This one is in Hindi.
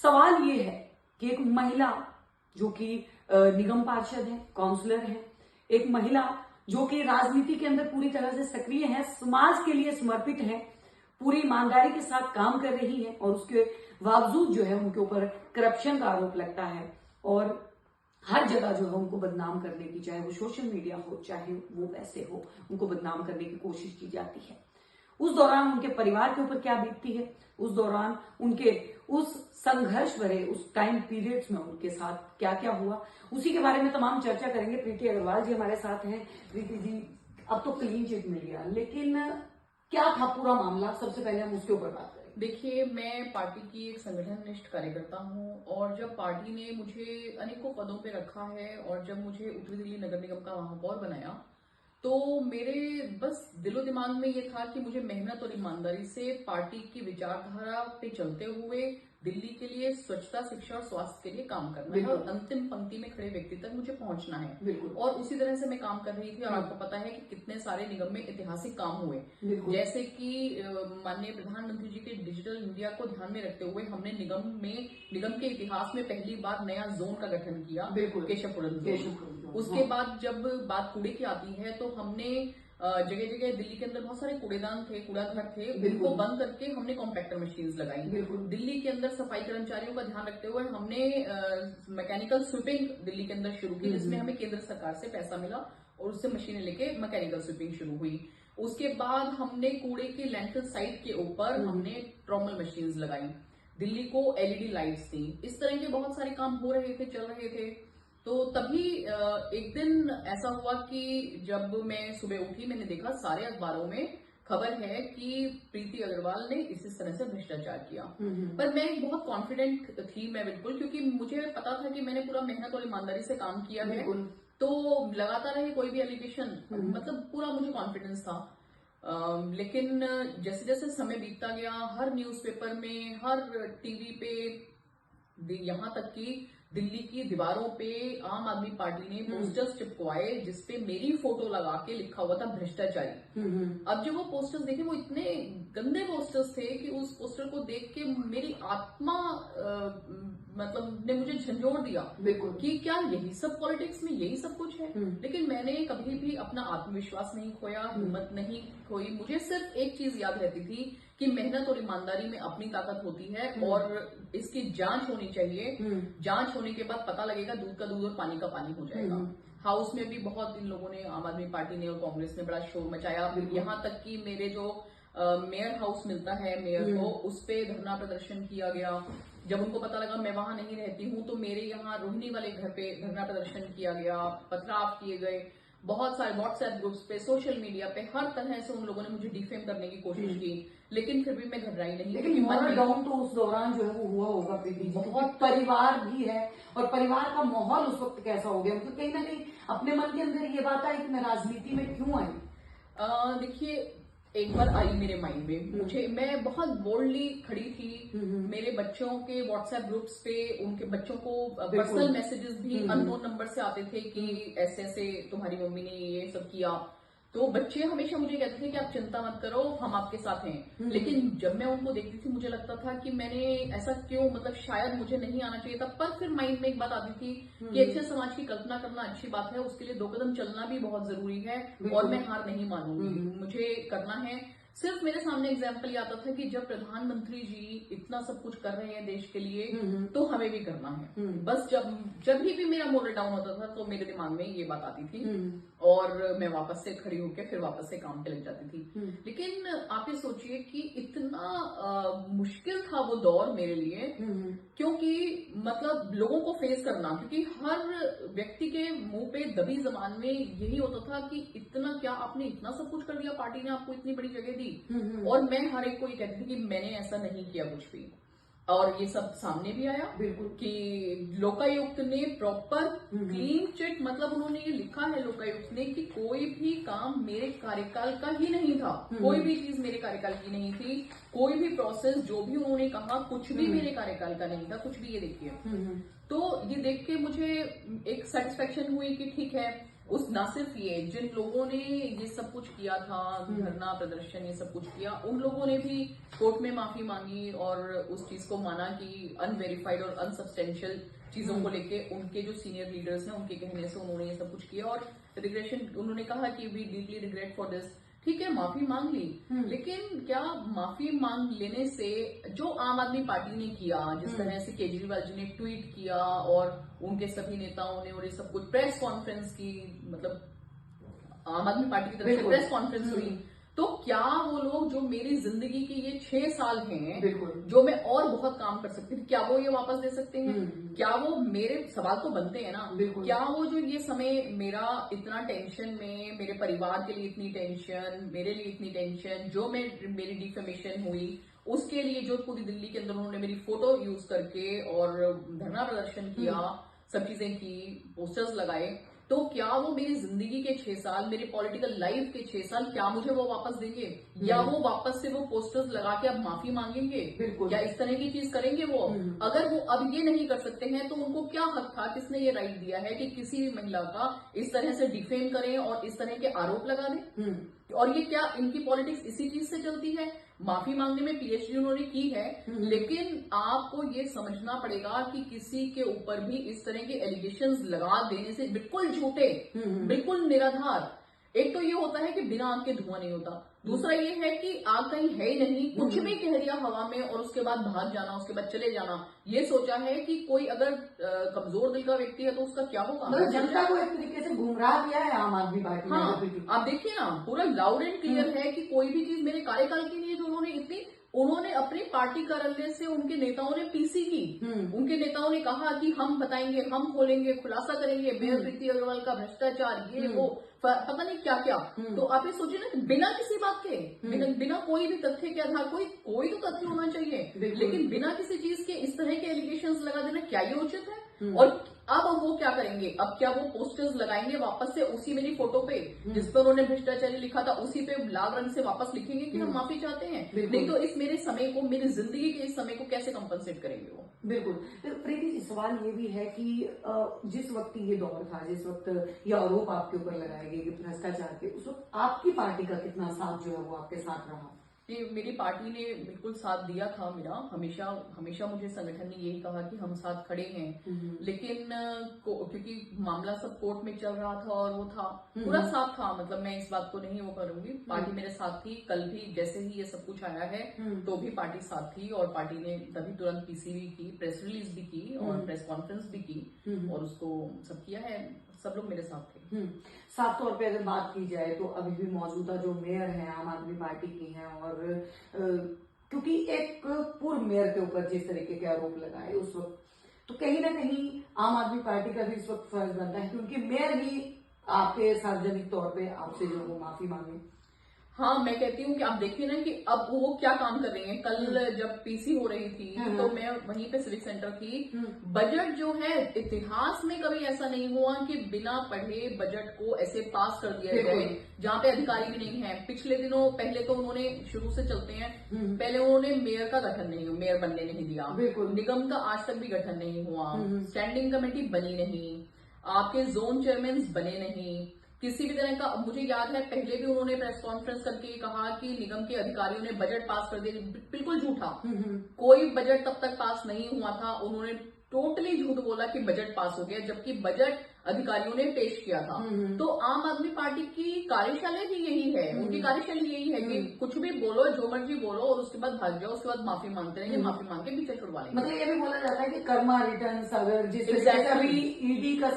सवाल ये है कि एक महिला जो कि निगम पार्षद है, काउंसलर है, एक महिला जो कि राजनीति के अंदर पूरी तरह से सक्रिय है, समाज के लिए समर्पित है, पूरी ईमानदारी के साथ काम कर रही है और उसके बावजूद जो है उनके ऊपर करप्शन का आरोप लगता है और हर जगह जो है उनको बदनाम करने की, चाहे वो सोशल मीडिया हो चाहे वो वैसे हो, उनको बदनाम करने की कोशिश की जाती है। उस दौरान उनके परिवार के ऊपर क्या बीतती है, उस दौरान उनके उस संघर्ष भरे उस टाइम पीरियड्स में उनके साथ क्या क्या हुआ, उसी के बारे में तमाम चर्चा करेंगे। प्रीति अग्रवाल जी हमारे साथ हैं। प्रीति जी, अब तो क्लीन चिट मिल गया, लेकिन क्या था पूरा मामला, सबसे पहले हम उसके ऊपर बात करें। देखिए, मैं पार्टी की एक संगठननिष्ठ कार्यकर्ता हूं और जब पार्टी ने मुझे अनेकों पदों पे रखा है और जब मुझे उत्तरी दिल्ली नगर निगम का महापौर बनाया तो मेरे बस दिलो दिमाग में ये था कि मुझे मेहनत और ईमानदारी से पार्टी की विचारधारा पे चलते हुए दिल्ली के लिए स्वच्छता, शिक्षा और स्वास्थ्य के लिए काम करना है और अंतिम पंक्ति में खड़े व्यक्ति तक मुझे पहुंचना है। और उसी तरह से मैं काम कर रही थी और आपको पता है कि कितने सारे निगम में ऐतिहासिक काम हुए, जैसे कि माननीय प्रधानमंत्री जी के डिजिटल इंडिया को ध्यान में रखते हुए हमने निगम के इतिहास में पहली बार नया जोन का गठन किया, केशवपुरम जोन। उसके बाद जब बात कूड़े की आती है तो हमने जगह जगह दिल्ली के अंदर बहुत सारे कूड़ेदान थे, कूड़ाघर थे, उनको बंद करके हमने कॉम्पैक्टर मशीन्स लगाई। दिल्ली के अंदर सफाई कर्मचारियों का ध्यान रखते हुए हमने मैकेनिकल स्वीपिंग दिल्ली के अंदर शुरू की, जिसमें हमें केंद्र सरकार से पैसा मिला और उससे मशीनें लेके मैकेनिकल स्वीपिंग शुरू हुई। उसके बाद हमने कूड़े के लैंडफिल साइट के ऊपर हमने ट्रॉमल मशीन्स लगाई, दिल्ली को एलईडी लाइट्स दी। इस तरह के बहुत सारे काम हो रहे थे, चल रहे थे। तो तभी एक दिन ऐसा हुआ कि जब मैं सुबह उठी, मैंने देखा सारे अखबारों में खबर है कि प्रीति अग्रवाल ने इस तरह से भ्रष्टाचार किया। पर मैं बहुत कॉन्फिडेंट थी, मैं बिल्कुल, क्योंकि मुझे पता था कि मैंने पूरा मेहनत और ईमानदारी से काम किया है, तो लगाता रहे कोई भी एलिगेशन, मतलब पूरा मुझे कॉन्फिडेंस था। लेकिन जैसे जैसे समय बीतता गया, हर न्यूज़पेपर में, हर टीवी पे, यहाँ तक कि दिल्ली की दीवारों पे आम आदमी पार्टी ने पोस्टर्स चिपकवाए जिसपे मेरी फोटो लगा के लिखा हुआ था भ्रष्टाचारी। अब जब वो पोस्टर्स देखे, वो इतने गंदे पोस्टर्स थे कि उस पोस्टर को देख के मेरी आत्मा मतलब ने मुझे झंझोड़ दिया कि क्या यही सब पॉलिटिक्स में यही सब कुछ है। लेकिन मैंने कभी भी अपना आत्मविश्वास नहीं खोया, हिम्मत नहीं खोई। मुझे सिर्फ एक चीज याद रहती थी कि मेहनत और ईमानदारी में अपनी ताकत होती है और इसकी जांच होनी चाहिए। जांच होने के बाद पता लगेगा, दूध का दूध और पानी का पानी हो जाएगा। हाउस में भी बहुत इन लोगों ने, आम आदमी पार्टी ने और कांग्रेस ने बड़ा शोर मचाया। यहाँ तक कि मेरे जो मेयर हाउस मिलता है मेयर को, उस पे धरना प्रदर्शन किया गया। जब उनको पता लगा मैं वहां नहीं रहती हूँ तो मेरे यहाँ रोहिणी वाले घर पे धरना प्रदर्शन किया गया, पथराव किए गए। बहुत सारे व्हाट्सएप ग्रुप्स पे, सोशल मीडिया पे, हर तरह से उन लोगों ने मुझे डिफेम करने की कोशिश की, लेकिन फिर भी मैं घबराई नहीं। लेकिन मॉरल डाउन तो उस दौरान जो है वो हुआ होगा प्रीति, बहुत परिवार भी है और परिवार का माहौल उस वक्त कैसा हो गया, मतलब कहीं ना कहीं अपने मन के अंदर ये बात आई कि मैं राजनीति में क्यों आई। देखिए, एक बार आई मेरे माइंड में, मैं बहुत बोल्डली खड़ी थी। मेरे बच्चों के व्हाट्सएप ग्रुप्स पे उनके बच्चों को पर्सनल मैसेजेस भी अननोन नंबर से आते थे कि ऐसे ऐसे तुम्हारी मम्मी ने ये सब किया। तो बच्चे हमेशा मुझे कहते थे कि आप चिंता मत करो, हम आपके साथ हैं। लेकिन जब मैं उनको देखती थी मुझे लगता था कि मैंने ऐसा क्यों, मतलब शायद मुझे नहीं आना चाहिए था। पर फिर माइंड में एक बात आती थी कि अच्छे समाज की कल्पना करना अच्छी बात है, उसके लिए 2 कदम चलना भी बहुत जरूरी है और मैं हार नहीं मानूंगी, मुझे करना है। सिर्फ मेरे सामने एग्जाम्पल ये आता था कि जब प्रधानमंत्री जी इतना सब कुछ कर रहे हैं देश के लिए तो हमें भी करना है। बस जब भी मेरा मोरल डाउन होता था तो मेरे दिमाग में ये बात आती थी और मैं वापस से खड़ी होकर फिर वापस से काम पे लग जाती थी। लेकिन आप ये सोचिए कि इतना मुश्किल था वो दौर मेरे लिए, क्योंकि मतलब लोगों को फेस करना, क्योंकि हर व्यक्ति के मुंह पे दबी जबान में यही होता था कि इतना क्या, आपने इतना सब कुछ कर दिया, पार्टी ने आपको इतनी बड़ी जगह दी। और मैं हर एक को ये कहती थी कि मैंने ऐसा नहीं किया कुछ भी। और ये सब सामने भी आया कि लोकायुक्त ने प्रॉपर क्लीन चिट, मतलब उन्होंने ये लिखा है लोकायुक्त ने कि कोई भी काम मेरे कार्यकाल का ही नहीं था, कोई भी चीज मेरे कार्यकाल की नहीं थी, कोई भी प्रोसेस जो भी उन्होंने कहा कुछ भी मेरे कार्यकाल का नहीं था, कुछ भी। ये देखिए, तो ये देख के मुझे एक सेटिस्फेक्शन हुई कि ठीक है, उस ना सिर्फ ये, जिन लोगों ने ये सब कुछ किया था, धरना प्रदर्शन ये सब कुछ किया, उन लोगों ने भी कोर्ट में माफी मांगी और उस चीज को माना कि अनवेरिफाइड और अनसब्सटेंशियल चीजों को लेके उनके जो सीनियर लीडर्स हैं उनके कहने से उन्होंने ये सब कुछ किया और रिग्रेशन, उन्होंने कहा कि we deeply regret for this. ठीक है, माफी मांग ली, लेकिन क्या माफी मांग लेने से जो आम आदमी पार्टी ने किया, जिस तरह से केजरीवाल जी ने ट्वीट किया और उनके सभी नेताओं ने और ये सब कुछ प्रेस कॉन्फ्रेंस की, मतलब आम आदमी पार्टी की तरफ से प्रेस कॉन्फ्रेंस हुई, तो क्या वो लोग जो मेरी जिंदगी के ये 6 साल हैं, जो मैं और बहुत काम कर सकती थी, क्या वो ये वापस दे सकते हैं? क्या वो, मेरे सवाल तो बनते हैं ना, क्या वो जो ये समय मेरा इतना टेंशन में, मेरे परिवार के लिए इतनी टेंशन, मेरे लिए इतनी टेंशन, जो मेरी डिफेमेशन हुई उसके लिए, जो पूरी दिल्ली के अंदर उन्होंने मेरी फोटो यूज करके और धरना प्रदर्शन किया, सब चीजें की, पोस्टर्स लगाए, तो क्या वो मेरी जिंदगी के 6 साल, मेरी पॉलिटिकल लाइफ के 6 साल, क्या मुझे वो वापस देंगे? या वो वापस से वो पोस्टर्स लगा के अब माफी मांगेंगे? क्या इस तरह की चीज करेंगे वो? अगर वो अब ये नहीं कर सकते हैं तो उनको क्या हक था, किसने ये राइट दिया है कि किसी भी महिला का इस तरह से डिफेम करें और इस तरह के आरोप लगा दें? और ये क्या इनकी पॉलिटिक्स इसी चीज से चलती है? माफी मांगने में पीएचडी उन्होंने की है, लेकिन आपको ये समझना पड़ेगा कि किसी के ऊपर भी इस तरह के एलिगेशंस लगा देने से, बिल्कुल झूठे, बिल्कुल निराधार, एक तो ये होता है कि बिना आग के धुआं नहीं होता, दूसरा ये है कि आग कहीं है ही नहीं, कुछ भी कह दिया हवा में और उसके बाद भाग जाना, उसके बाद चले जाना। ये सोचा है कि कोई अगर कमजोर दिल का व्यक्ति है तो उसका क्या होगा? मतलब जनता को एक तरीके से गुमराह किया है आम आदमी पार्टी ने। हाँ, आप देखिए ना, पूरा लाउड एंड क्लियर है कि कोई भी चीज मेरे कार्यकाल के लिए जो उन्होंने अपनी पार्टी कार्यालय से उनके नेताओं ने पीसी की, उनके नेताओं ने कहा कि हम बताएंगे, हम खोलेंगे, खुलासा करेंगे मेयर प्रीति अग्रवाल का भ्रष्टाचार, ये वो पता नहीं क्या क्या। तो आप ये सोचिए ना कि बिना किसी बात के, बिना कोई भी तथ्य के आधार, कोई तो तथ्य होना चाहिए, लेकिन बिना किसी चीज के इस तरह के एलिगेशंस लगा देना, क्या ये उचित है? और अब वो क्या करेंगे? अब क्या वो पोस्टर्स लगाएंगे वापस से उसी मेरी फोटो पे जिस पर उन्होंने भ्रष्टाचारी लिखा था, उसी पे लाल रंग से वापस लिखेंगे कि हम माफी चाहते हैं? नहीं तो इस मेरे समय को, मेरी जिंदगी के इस समय को कैसे कंपनसेट करेंगे वो? बिल्कुल। प्रीति जी, सवाल ये भी है कि जिस वक्त ये दौर था, जिस वक्त ये आरोप आपके ऊपर लगाए गए कि भ्रष्टाचार के, उस वक्त आपकी पार्टी का कितना साथ जो है वो आपके साथ रहा? ये मेरी पार्टी ने बिल्कुल साथ दिया था मेरा, हमेशा मुझे संगठन ने यही कहा कि हम साथ खड़े हैं, लेकिन क्योंकि मामला सब कोर्ट में चल रहा था और वो था, पूरा साथ था, मतलब मैं इस बात को नहीं वो करूंगी, पार्टी मेरे साथ थी। कल भी जैसे ही ये सब कुछ आया है तो भी पार्टी साथ थी और पार्टी ने तभी तुरंत पीसी भी की, प्रेस रिलीज भी की और प्रेस कॉन्फ्रेंस भी की और उसको सब किया है, सब लोग मेरे साथ थे। साफ तौर पे अगर बात की जाए तो अभी भी मौजूदा जो मेयर हैं आम आदमी पार्टी की हैं, और क्योंकि एक पूर्व मेयर के ऊपर जिस तरीके के आरोप लगाए उस वक्त, तो कहीं ना कहीं आम आदमी पार्टी का भी इस वक्त फर्ज बनता है क्योंकि मेयर ही आपके सार्वजनिक तौर पे आपसे जो वो माफी मांगे। हाँ, मैं कहती हूँ कि आप देखिए ना कि अब वो क्या काम कर रही हैं। कल जब पीसी हो रही थी तो मैं वहीं पे सिविक सेंटर थी। बजट जो है, इतिहास में कभी ऐसा नहीं हुआ कि बिना पढ़े बजट को ऐसे पास कर दिया जाए जहाँ पे अधिकारी भी नहीं है। पिछले दिनों पहले तो उन्होंने, शुरू से चलते हैं, पहले उन्होंने मेयर का गठन नहीं, मेयर बनने नहीं दिया, निगम का आज तक भी गठन नहीं हुआ, स्टैंडिंग कमेटी बनी नहीं, आपके जोन चेयरमैन बने नहीं, किसी भी तरह का। मुझे याद है पहले भी उन्होंने प्रेस कॉन्फ्रेंस करके कहा कि निगम के अधिकारियों ने बजट पास कर दिया, बिल्कुल झूठा, कोई बजट तब तक पास नहीं हुआ था। उन्होंने टोटली झूठ बोला कि बजट पास हो गया, जबकि बजट अधिकारियों ने पेश किया था। तो आम आदमी पार्टी की कार्यशैली ही यही है, उनकी कार्यशैली यही है कि कुछ भी बोलो, जो मर्जी बोलो और उसके बाद भाग जाओ, उसके बाद माफी मांगते रहेंगे, माफी मांग के पीछे छुड़वा लेंगे। मतलब ये भी बोला जाता है कि कर्मा रिटर्न्स, अगर जिस तरीके से अभी ईडी का